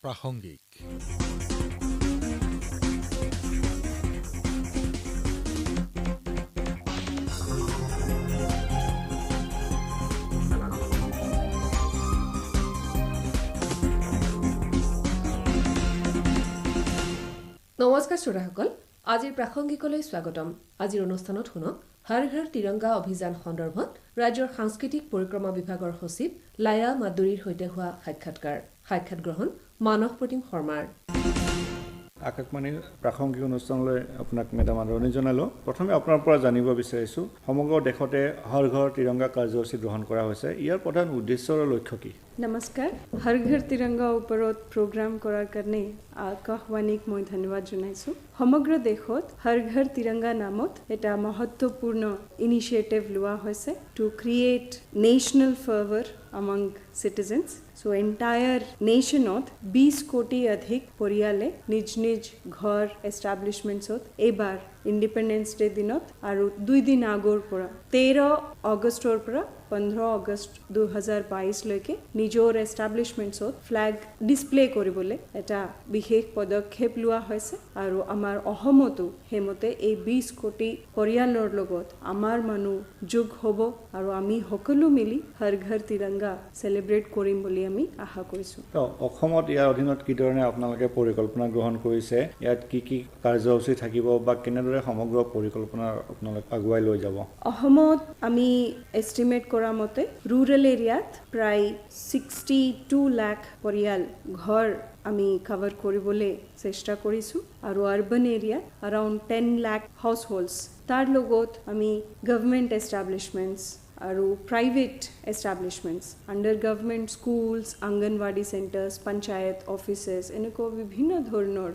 প্ৰাসংগিক। নমস্কাৰ শ্ৰোতাসকল, আজিৰ প্ৰাসংগিকলৈ স্বাগতম। আজিৰ অনুষ্ঠানত শুনক হৰ ঘৰ তিৰংগা অভিযান সন্দৰ্ভত ৰাজ্যৰ সাংস্কৃতিক পৰিক্ৰমা বিভাগৰ সচিব লায়া মাদুৰীৰ সৈতে হোৱা সাক্ষাৎ গ্ৰহণ মানস প্ৰতিম শৰ্মাৰ। আকাশবাণীৰ প্ৰাসংগিক অনুষ্ঠানলৈ আপোনাক মেডাম আদৰণি জনালোঁ। প্ৰথমে আপোনাৰ পৰা জানিব বিচাৰিছোঁ, সমগ্ৰ দেশতে হৰ ঘৰ তিৰংগা কাৰ্যসূচী গ্ৰহণ কৰা হৈছে। ইয়াৰ প্ৰধান উদ্দেশ্য আৰু লক্ষ্য কি? নমস্কাৰ। হৰ ঘৰ তিৰংগা ওপৰত প্ৰগ্ৰাম কৰাৰ কাৰণে আকাশবাণীক মই ধন্যবাদ জনাইছোঁ। সমগ্ৰ দেশত হৰ ঘৰ তিৰংগা নামত এটা মহত্বপূৰ্ণ ইনিচিয়েটিভ লোৱা হৈছে to create national fervour among citizens. So entire nationত 20 কোটি অধিক পৰিয়ালে নিজ নিজ ঘৰ এষ্টাব্লিছমেণ্টছত এইবাৰ ইণ্ডিপেণ্ডেন্স ডে দিনত আৰু 2 দিন আগৰ পৰা 13 আগষ্টৰ পৰা 15 আগষ্ট 2022 লৈকে নিজৰ এষ্টাব্লিছমেণ্টছত ফ্লেগ ডিছপ্লে কৰিবলৈ এটা বিশেষ পদক্ষেপ লোৱা হৈছে আৰু আমাৰ অসমতো হেমতে এই 20 কোটি পৰিয়ালৰ লগত আমাৰ মানুহ যোগ হ'ব আৰু আমি সকলো মিলি হৰ ঘৰ তিৰংগা চেলিব্ৰেট কৰিম বুলি আমি আশা কৰিছোঁ। অসমত ইয়াৰ অধীনত কি ধৰণে আপোনালোকে পৰিকল্পনা গ্ৰহণ কৰিছে? ইয়াত কি কি কাৰ্যসূচী থাকিব বা কেনেদৰে সমগ্ৰ পৰিকল্পনা আপোনালোকে আগুৱাই লৈ যাব? অসমত আমি এষ্টিমেট কৰা মতে ৰুৰেল এৰিয়াত প্ৰায় 62 লাখ পৰিয়াল ঘৰ আমি কভাৰ কৰিবলৈ চেষ্টা কৰিছোঁ আৰু আৰ্বান এৰিয়াত around 10 লাখ হাউচ হোল্ডছ। তাৰ লগত আমি গভৰ্ণমেণ্ট এষ্টাব্লিছমেণ্টছ আৰু private establishments under government schools, anganwadi centres, panchayat offices এনেকুৱা বিভিন্ন ধৰণৰ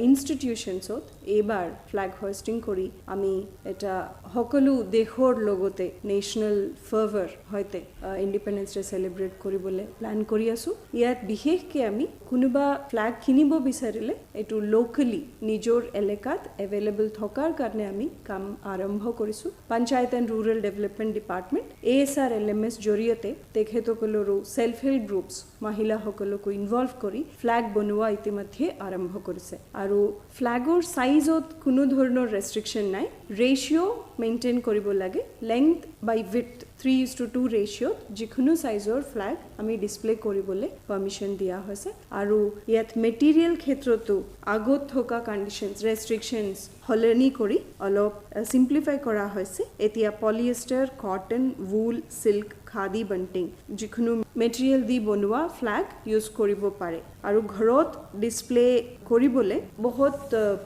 ইনষ্টিটিউশ্যনছত এইবাৰ ফ্লেগ হোষ্টিং কৰি আমি এটা সকলো দেশৰ লগতে নেশ্যনেল ফাৰ্ভাৰ সৈতে ইণ্ডিপেণ্ডেন্স ডে চেলিব্ৰেট কৰিবলৈ প্লেন কৰি আছোঁ। ইয়াত বিশেষকৈ আমি কোনোবা ফ্লেগ কিনিব বিচাৰিলে এইটো লোকেলি নিজৰ এলেকাত এভেইলেবল থকাৰ কাৰণে আমি কাম আৰম্ভ কৰিছোঁ। Panchayat and rural development department ASRLMS জৰিয়তে তেখেতসকলৰো ছেল্ফ হেল্প গ্ৰুপছ মহিলাসকলকো ইনভলভ কৰি ফ্লেগ বনোৱা ইতিমধ্যে আৰম্ভ কৰিছে আৰু ফ্লেগৰ চাইজত কোনো ধৰণৰ ৰেষ্ট্ৰিকশ্যন নাই। ৰেচিঅ' মেইনটেইন কৰিব লাগে, লেংথ বাই উইডথ 3:2 ৰেচিঅ'ত যিকোনো চাইজৰ ফ্লেগ আমি ডিছপ্লে কৰিবলৈ পাৰ্মিশ্যন দিয়া হৈছে আৰু ইয়াত মেটেৰিয়েল ক্ষেত্ৰতো আগত থকা কণ্ডিশ্যনছ ৰেষ্ট্ৰিকশ্যনছ সলনি কৰি অলপ চিম্প্লিফাই কৰা হৈছে। এতিয়া পলিয়েষ্টাৰ, কটন, वूल, सिल्क, खादी बंटिंग যিকোনো মেটেৰিয়েল দি বনোৱা ফ্লেগ ইউজ কৰিব পাৰে আৰু ঘৰত ডিছপ্লে কৰিবলৈ বহুত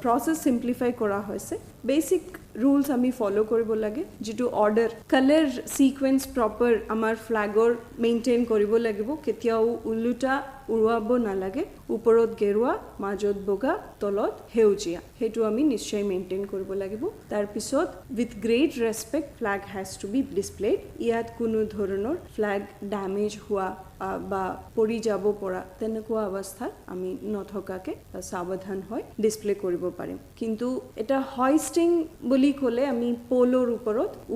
প্ৰচেছ চিম্প্লিফাই কৰা হৈছে। বেচিক ৰুলছ আমি ফ'ল' কৰিব লাগে, যিটো অৰ্ডাৰ কালাৰ ছিকুৱেঞ্চ প্ৰপাৰ আমাৰ ফ্লেগৰ মেইনটেইন কৰিব লাগিব। কেতিয়াও ওলোটা উৰুৱাব নালাগে। ওপৰত গেৰুৱা, মাজত বগা, তলত সেউজীয়া, সেইটো আমি নিশ্চয় মেইনটেইন কৰিব লাগিব। তাৰপিছত with great respect flag has to be displayed. ইয়াত কোনো ধৰণৰ ফ্লেগ ডেমেজ হোৱা বা পৰি যাব পৰা তেনেকুৱা অৱস্থাত আমি নথকাকে সাৱধান হৈ ডিছপ্লে কৰিব পাৰিম। কিন্তু এটা হয়ষ্টিং বুলি ক'লে আমি পলৰ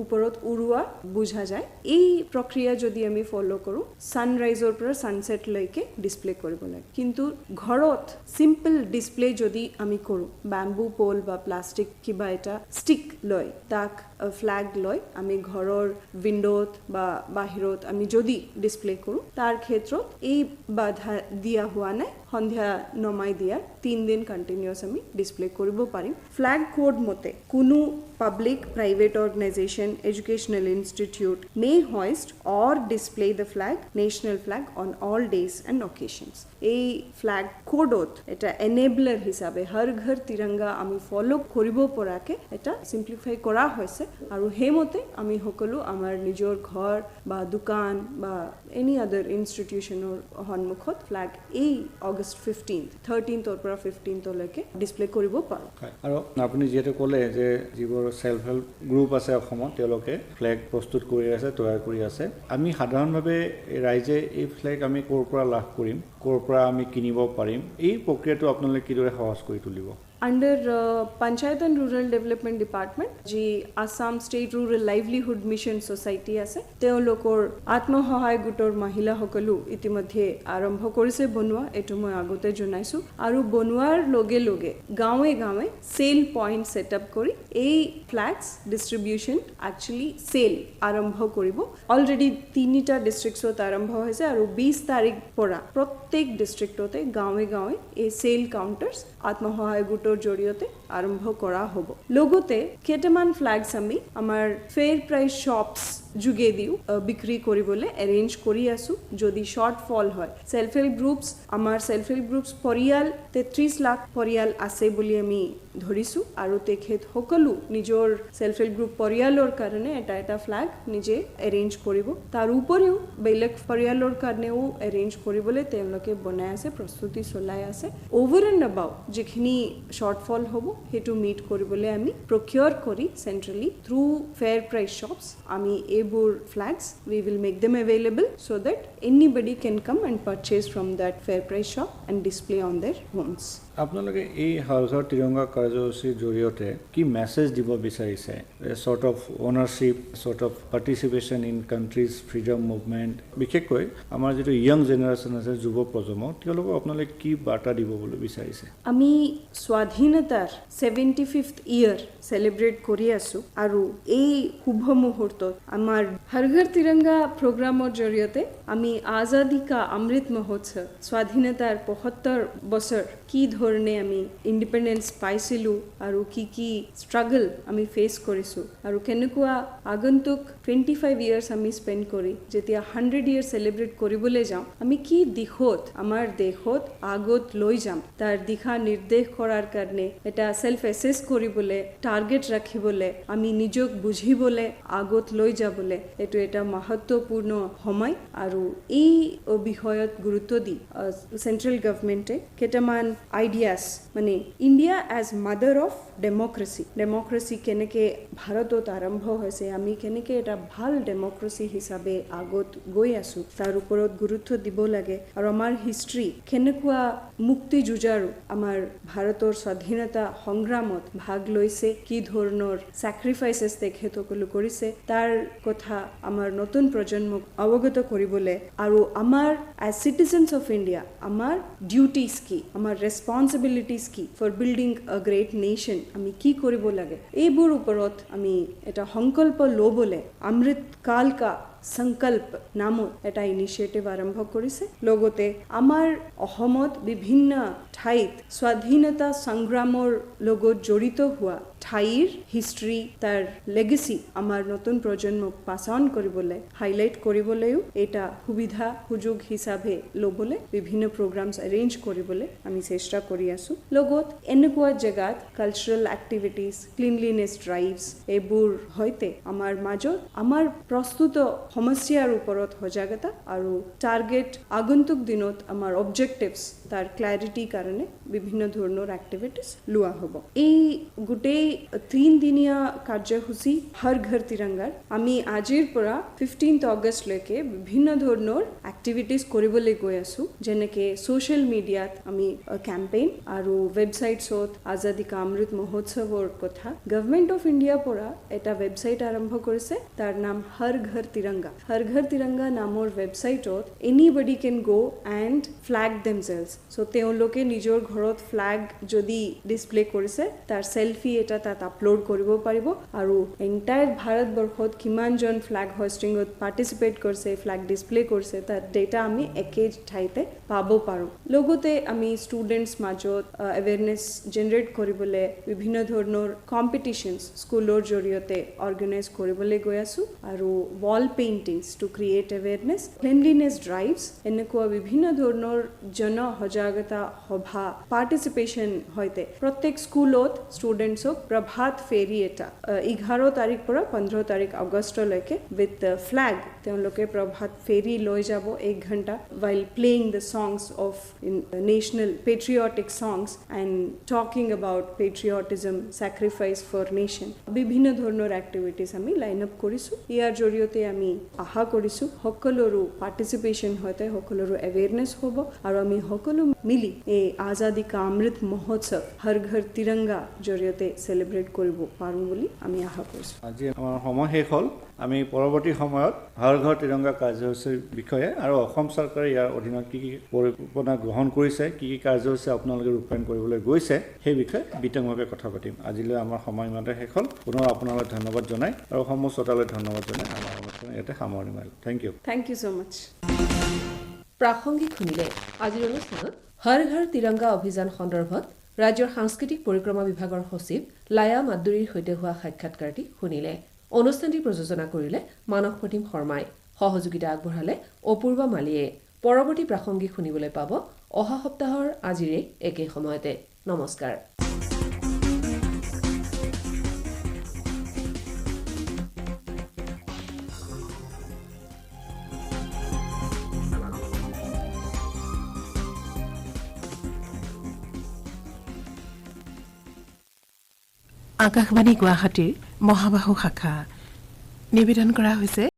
ওপৰত উৰুৱা বুজা যায়। এই প্ৰক্ৰিয়া যদি আমি ফ'ল' কৰোঁ, ছানৰাইজৰ পৰা ছানছেটলৈকে ডিছপ্লে কৰিব লাগে। কিন্তু ঘৰত চিম্পল ডিছপ্লে যদি আমি কৰোঁ, বেম্বু পল বা প্লাষ্টিক কিবা এটা ষ্টিক লৈ তাক ফ্লেগ লৈ আমি ঘৰৰ উইণ্ডোত বা বাহিৰত আমি যদি ডিছপ্লে কৰোঁ, তাৰ ক্ষেত্ৰত এই বাধা দিয়া হোৱা নাই। সন্ধিয়া নমাই দিয়াৰ 3 দিন কণ্টিনিউছ আমি ডিছপ্লে কৰিব পাৰিম। ফ্লেগ কোড মতে কোনো public, private organization, educational institute may hoist or display the flag, national flag on all days and occasions. এই ফ্লেগ কোডত এটা এনেবলাৰ হিচাপে হৰ ঘৰ তিৰংগা আমি ফ'ল' কৰিব পৰাকে এটা চিম্প্লিফাই কৰা হৈছে আৰু সেইমতে আমি সকলো আমাৰ নিজৰ ঘৰ বা দোকান বা এনি আদাৰ ইনষ্টিটিউশ্যনৰ সন্মুখত ফ্লেগ এই আগষ্ট 13ৰ পৰা 15লৈকে ডিছপ্লে কৰিব পাৰোঁ। আৰু আপুনি যিহেতু ক'লে যে যিবোৰ ছেল্ফ হেল্প গ্ৰুপ আছে অসমত, তেওঁলোকে ফ্লেগ প্ৰস্তুত কৰি আছে, তৈয়াৰ কৰি আছে। আমি সাধাৰণভাৱে ৰাইজে এই ফ্লেগ আমি ক'ৰ পৰা লাভ কৰিম, ক'ৰ পৰা আমি কিনিব পাৰিম, এই প্ৰক্ৰিয়াটো আপোনালোকে কিদৰে সহজ কৰি তুলিব? Under panchayat and rural development department যি Assam state rural livelihood mission society আছে তেওঁলোকৰ আত্মসহায়ক গোটৰ মহিলাসকলো ইতিমধ্যে আৰম্ভ কৰিছে বনোৱা, এইটো মই আগতে জনাইছোঁ। আৰু বনোৱাৰ লগে লগে গাঁৱে গাঁৱে চেল পইণ্ট ছেট আপ কৰি এই ফ্লেগছ ডিষ্ট্ৰিবিউশ্যন একচুৱেলি চেল আৰম্ভ কৰিব। অলৰেডি 3টা ডিষ্ট্ৰিক্টছত আৰম্ভ হৈছে আৰু 20 তাৰিখ পৰা প্ৰত্যেক ডিষ্ট্ৰিক্টতে গাঁৱে গাঁৱে এই চেল কাউণ্টাৰ্ছ আত্মসহায়ক গোটৰ জৰিয়তে আৰম্ভ কৰা হ'ব। লগতে কেইটামান ফ্লেগছ আমি আমাৰ ফেয়াৰ প্ৰাইচ শ্বপছ যোগেদিও বিক্ৰী কৰিবলৈ এৰেঞ্জ কৰি আছোঁ যদি শ্বৰ্ট ফল হয়। সেল্ফ হেল্প গ্ৰুপছ, আমাৰ সেল্ফ হেল্প গ্ৰুপছ পৰিয়াল 33 লাখ পৰিয়াল আছে বুলি আমি ধৰিছোঁ আৰু তেখেত সকলো নিজৰ সেল্ফ হেল্প গ্ৰুপ পৰিয়ালৰ কাৰণে এটা ফ্লেগ নিজে এৰেঞ্জ কৰিব। তাৰ উপৰিও বেলেগ পৰিয়ালৰ কাৰণেও এৰেঞ্জ কৰিবলৈ তেওঁলোকে বনাই আছে, প্ৰস্তুতি চলাই আছে। অভাৰ এণ্ড এবাউট যিখিনি শ্বৰ্টফল হ'ব সেইটো মিট কৰিবলৈ আমি প্ৰকিয়ৰ কৰি চেণ্ট্ৰেলি থ্ৰু ফেয়াৰ প্ৰাইচ শ্বপছ আমি এইবোৰ Flags we will make them available so that anybody can come and purchase from that fair price shop and display on their homes. আপোনালোকে এই হৰ ঘৰ তিৰংগা কাৰ্যসূচীৰ জৰিয়তে কি মেছেজ দিব বিচাৰিছে? Sort of ownership, sort of participation in country's freedom movement, বিশেষকৈ আমাৰ যিটো য়ং জেনেৰেশ্যন আছে, যুৱ প্ৰজন্ম, তেওঁলোকক আপোনালোকে কি বাৰ্তা দিব বুলি বিচাৰিছে? আমি স্বাধীনতাৰ 75th ইয়াৰ চেলিব্ৰেট কৰি আছোঁ আৰু এই শুভ মুহূৰ্তত আমাৰ হৰ ঘৰ তিৰংগা প্ৰগ্ৰামৰ জৰিয়তে আমি আজাদী কা অমৃত মহোৎসৱ, স্বাধীনতাৰ 75 বছৰ কি ধৰণে আমি ইণ্ডিপেণ্ডেঞ্চ পাইছিলোঁ আৰু কি ষ্ট্ৰাগল আমি ফেচ কৰিছোঁ আৰু কেনেকুৱা আগন্তুক 25 ইয়াৰ্ছ আমি স্পেণ্ড কৰি যেতিয়া 100 ইয়াৰ চেলিব্ৰেট কৰিবলৈ যাওঁ আমি কি দিশত আমাৰ দেশত আগত লৈ যাম তাৰ দিশা নিৰ্দেশ কৰাৰ কাৰণে এটা ছেল্ফ এছেছ কৰিবলৈ, টাৰ্গেট ৰাখিবলৈ, আমি নিজক বুজিবলৈ, আগত লৈ যাবলৈ এইটো এটা মহত্বপূৰ্ণ সময়। আৰু এই বিষয়ত গুৰুত্ব দি চেণ্ট্ৰেল গভৰ্ণমেণ্টে কেইটামান আইডিয়াছ মানে India as mother of democracy কেনেকৈ ভাৰতত আৰম্ভ হৈছে, আমি কেনেকৈ এটা ভাল ডেমক্ৰেচি হিচাপে আগত গৈ আছোঁ তাৰ ওপৰত গুৰুত্ব দিব লাগে। আৰু আমাৰ হিষ্ট্ৰী কেনেকুৱা মুক্তি যুঁজাৰু আমাৰ ভাৰতৰ স্বাধীনতা সংগ্ৰামত ভাগ লৈছে, কি ধৰণৰ ছেক্ৰিফাইচেছ তেখেতসকলে কৰিছে তাৰ কথা আমাৰ নতুন প্ৰজন্মক অৱগত কৰিবলৈ আৰু আমাৰ এজ চিটিজেনছ অফ ইণ্ডিয়া আমাৰ ডিউটিজ কি, আমাৰ ৰেছপনচিবিলিটিজ কি for building a great nation, আমি কি কৰিব লাগে এইবোৰ ওপৰত আমি এটা সংকল্প ল'বলৈ অমৃত কাল কা সংকল্প নামত এটা ইনিচিয়েটিভ আৰম্ভ কৰিছে। লগতে আমাৰ অসমত বিভিন্ন ঠাইত স্বাধীনতা সংগ্ৰামৰ লগত জড়িত হোৱা ঠাইৰ হিষ্ট্ৰী, তাৰ লেগেচি আমাৰ নতুন প্ৰজন্মক পাছ অন কৰিবলৈ, হাইলাইট কৰিবলৈও এটা সুযোগ হিচাপে ল'বলৈ বিভিন্ন প্ৰগ্ৰামছ এৰেঞ্জ কৰিবলৈ আমি চেষ্টা কৰি আছোঁ। লগত এনেকুৱা জেগাত কালচাৰেল এক্টিভিটিজ, ক্লিনলিনেছ ড্ৰাইভছ এইবোৰ সৈতে আমাৰ মাজত আমাৰ প্ৰস্তুত সমস্যাৰ ওপৰত সজাগতা আৰু টাৰ্গেট আগন্তুক দিনত আমাৰ অবজেক্টিভছ তাৰ ক্লাৰিটিৰ কাৰণে বিভিন্ন ধৰণৰ এক্টিভিটিজ লোৱা হ'ব। এই গোটেই 3 দিনীয়া কাৰ্যসূচী হৰ ঘৰ তিৰংগাৰ আমি আজিৰ পৰা 15 আগষ্টলৈকে বিভিন্ন ধৰণৰ এক্টিভিটিজ কৰিবলৈ গৈ আছোঁ, যেনেকৈ ছ'চিয়েল মিডিয়াত আমি কেম্পেইন আৰু ৱেবছাইটছত আজাদী কা অমৃত মহোৎসৱৰ কথা গভৰ্ণমেণ্ট অফ ইণ্ডিয়াৰ পৰা এটা ৱেবছাইট আৰম্ভ কৰিছে, তাৰ নাম হৰ ঘৰ তিৰংগা। হৰ ঘৰ তিৰংগা নামৰ ৱেবছাইটত এনিবডি কেন গ' এণ্ড ফ্লেগ দেমছেলছ। চ' তেওঁলোকে নিজৰ ঘৰত ফ্লেগ যদি ডিছপ্লে কৰিছে তাৰ চেলফি এটা তাত আপলোড কৰিব পাৰিব আৰু এণ্টায়াৰ ভাৰতবৰ্ষত কিমানজন ফ্লেগ হোষ্টিঙত পাৰ্টিচিপেট কৰিছে, ফ্লেগ ডিছপ্লে কৰিছে তাৰ ডেটা আমি একে ঠাইতে পাব পাৰোঁ। লগতে আমি ষ্টুডেণ্টছ মাজত এৱেৰনেছ জেনেৰেট কৰিবলৈ বিভিন্ন ধৰণৰ কম্পিটিশ্যনছ স্কুলৰ জৰিয়তে অৰ্গেনাইজ কৰিবলৈ গৈ আছোঁ আৰু wall paintings to create awareness, cleanliness drives, এনেকুৱা বিভিন্ন ধৰণৰ সজাগতা সভা পাৰ্টিচিপেশ্যন সৈতে প্ৰত্যেক স্কুলত ষ্টুডেণ্টছক প্ৰভাত ফেৰী এটা 11 তাৰিখ পৰা 15 তাৰিখ আগষ্টলৈকে উইথ ফ্লেগ তেওঁলোকে প্ৰভাত ফেৰী লৈ যাব 1 ঘণ্টা while playing the songs of national patriotic songs and talking about patriotism sacrifice for nation বিভিন্ন ধৰণৰ এক্টিভিটিজ আমি লাইন আপ কৰিছো ইয়াৰ জৰিয়তে আমি আশা কৰিছো সকলোৰো পাৰ্টিসিপেশন হতে সকলোৰো অ্যাৱেৰনেছ হ'ব আৰু আমি সকলো মিলি এই আজাদী কা অমৃত মহোৎসৱ হৰ ঘৰ তিৰংগা জৰিয়তে সেলিব্ৰেট কৰিব পাৰো বুলি আমি আশা কৰিছো আজি আমাৰ সময় শেষ হ'ল আমি পৰৱৰ্তী সময়ত হৰ ঘৰ তিৰংগা কাৰ্যসূচীৰ বিষয়ে আৰু অসম চৰকাৰে ইয়াৰ অধীনত কি পৰিকল্পনা গ্ৰহণ কৰিছে কি কাৰ্যসূচী আপোনালোকে ৰূপায়ণ কৰিবলৈ গৈছে সেই বিষয়ে বিতংভাৱে কথা পাতিম আজিলৈ আমাৰ সময় ইমানতে শেষ হ'ল পুনৰ আপোনালৈ ধন্যবাদ জনাই আৰু সমস্ত শ্ৰোতালৈ ধন্যবাদ জনাই আমাৰ অনুষ্ঠান ইয়াতে সামৰণি মাৰিলোঁ থ্যাংক ইউ সো মাচ প্ৰাসংগিক শুনিলে আজিৰ অনুষ্ঠানত হৰ ঘৰ তিৰংগা অভিযান সন্দৰ্ভত ৰাজ্যৰ সাংস্কৃতিক পৰিক্ৰমা বিভাগৰ সচিব লায়া মাদুৰীৰ সৈতে হোৱা সাক্ষাৎকাৰটি শুনিলে অনুষ্ঠানটি প্ৰযোজনা কৰিলে মানস প্ৰতিম শৰ্মাই সহযোগিতা আগবঢ়ালে অপূৰ্বা মালিয়ে পৰৱৰ্তী প্ৰাসংগিক শুনিবলৈ পাব অহা সপ্তাহৰ আজিৰে একে সময়তে নমস্কাৰ আকাশবাণী গুৱাহাটীৰ মহাবাহু শাখা নিবেদন কৰা হৈছে